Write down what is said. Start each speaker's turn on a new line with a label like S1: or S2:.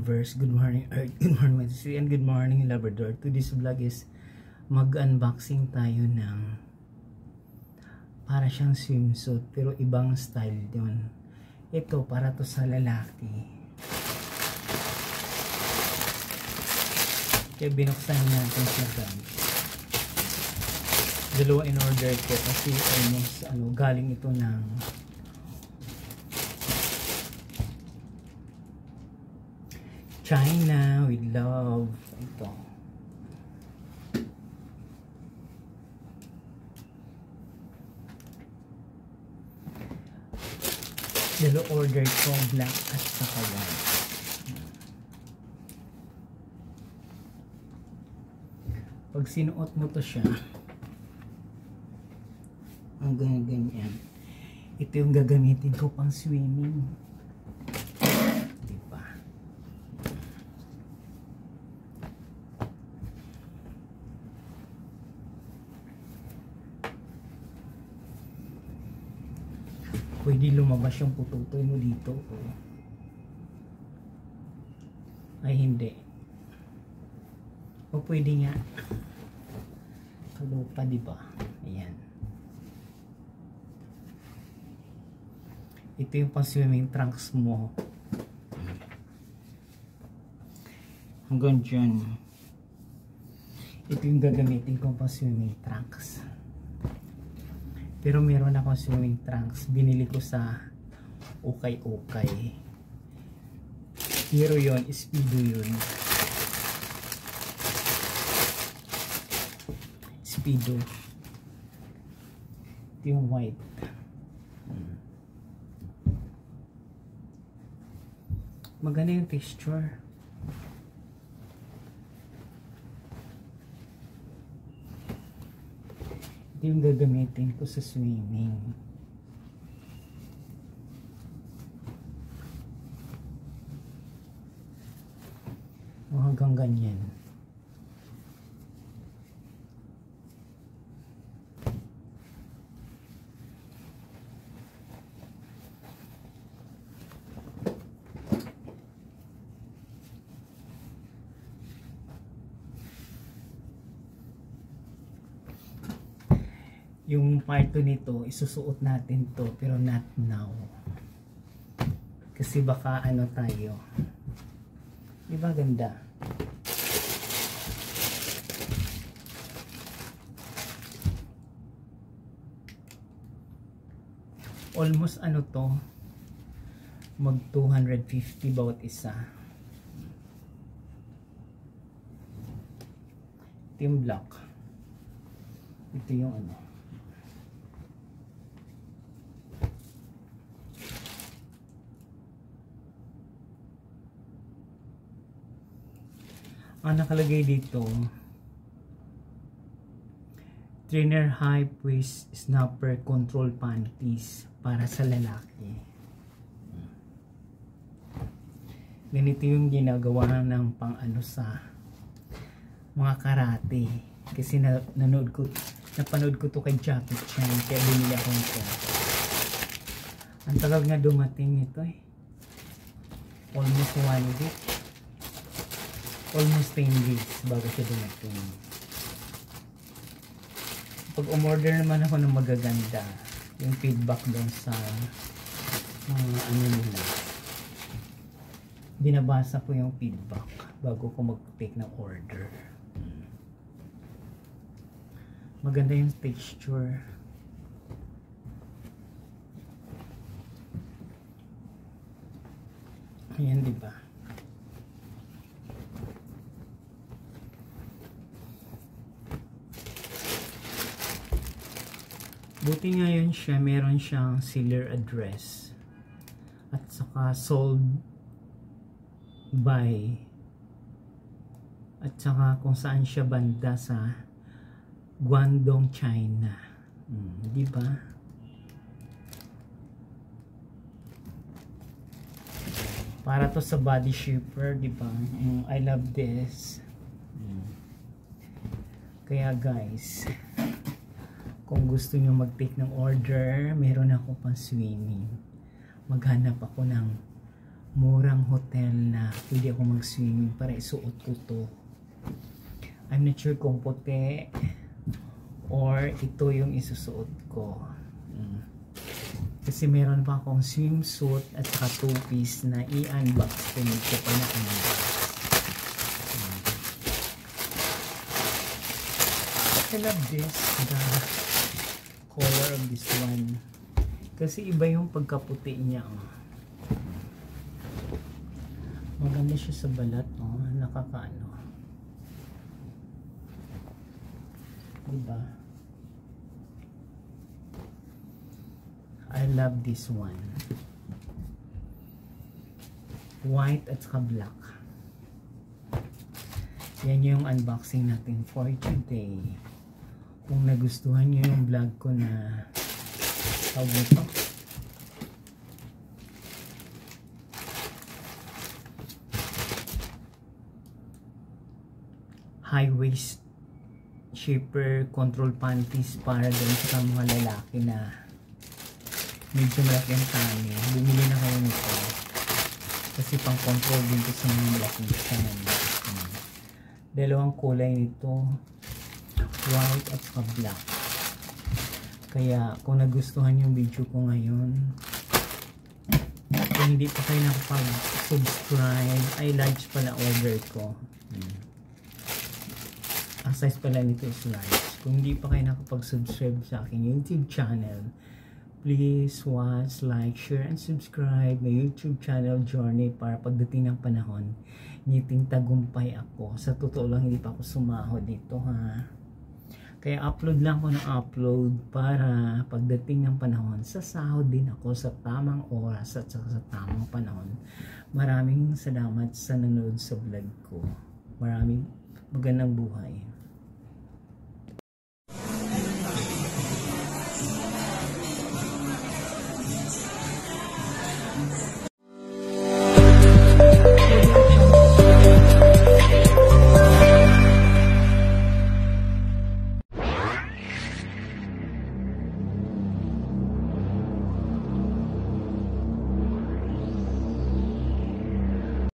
S1: Universe, good morning Earth, good morning Sea, and good morning Labrador. Today's vlog is mag-unboxing tayo ng para siyang swimsuit pero ibang style yun. Ito para to sa lalaki. Kaya binuksan natin siya guys. Dalawa in order ko kasi almost galing ito ng China with love. Ito. Dalo order ko black at saka white. Pag sinuot mo to siya, ang ganyan. Ito yung gagamitin ko pang swimming. Pwede lumabas yung pututoy mo dito. Ay hindi. O pwede nga. Kalupa diba? Ayan. Ito yung pang swimming trunks mo. Hanggang dyan. Ito yung gagamitin kong pang swimming trunks. Pero meron akong swimming trunks. Binili ko sa ukay-ukay. Pero yun, Speedo yun. Speedo. Ito yung white. Maganda yung texture. Yung gagamitin ko sa swimming. O hanggang ganyan. Yung part 2 nito, isusuot natin to pero not now. Kasi baka tayo. Diba ganda? Almost to, mag 250 bawat isa. Ito yung black. Ito yung ang nakalagay dito, trainer high waist snapper control panties para sa lalaki. Ganito yung ginagawa ng pang sa mga karate. Kasi napanood ko to kay Jackie Chan, kaya binili ako nito. Ang tagal nga dumating ito almost 1 week. Almost 10 weeks bago siya dumating. Pag umorder naman ako ng magaganda, yung feedback doon sa mga nila, binabasa ko yung feedback bago ko mag-take ng order. Maganda yung texture. Ayan, diba? Buti ngayon siya, meron siyang seller address at saka sold by at saka kung saan siya banda sa Guangdong, China. Di ba? Para to sa body shaper, di ba? I love this. Kaya guys, kung gusto nyo mag-take ng order, meron ako pang swimming. Maghanap ako ng murang hotel na pwede ako mag-swimming para isuot ko to. I'm not sure kung puti or ito yung isusuot ko. Kasi meron pa akong swimsuit at saka two-piece na i-unbox ko. Hindi ko pa na-unbox. I love this, the color of this one. Kasi iba yung pagkaputi niya. Maganda siya sa balat. Nakakaano. Diba? I love this one. White at saka black. Yan yung unboxing natin for today. Kung nagustuhan nyo yung vlog ko na tawag nito, high waist shaper control panties para din sa mga lalaki na medyo malaki ang tummy, bumili na kayo nito kasi pang control din ko sa mga malaking tummy. Dalawang kulay nito, white at saka black. Kaya kung nagustuhan yung video ko ngayon, kung hindi pa kayo nakapag-subscribe, ay large pala order ko. Ang size pala nito is large. Kung hindi pa kayo nakapag-subscribe sa aking YouTube channel, please watch, like, share, and subscribe my YouTube channel Journey para pagdating ng panahon, ngiting tagumpay ako. Sa totoo lang, hindi pa ako sumahod dito, ha. Kaya upload lang ako ng upload para pagdating ng panahon, sasahod din ako sa tamang oras at sa tamang panahon. Maraming salamat sa nanood sa vlog ko. Maraming magandang buhay.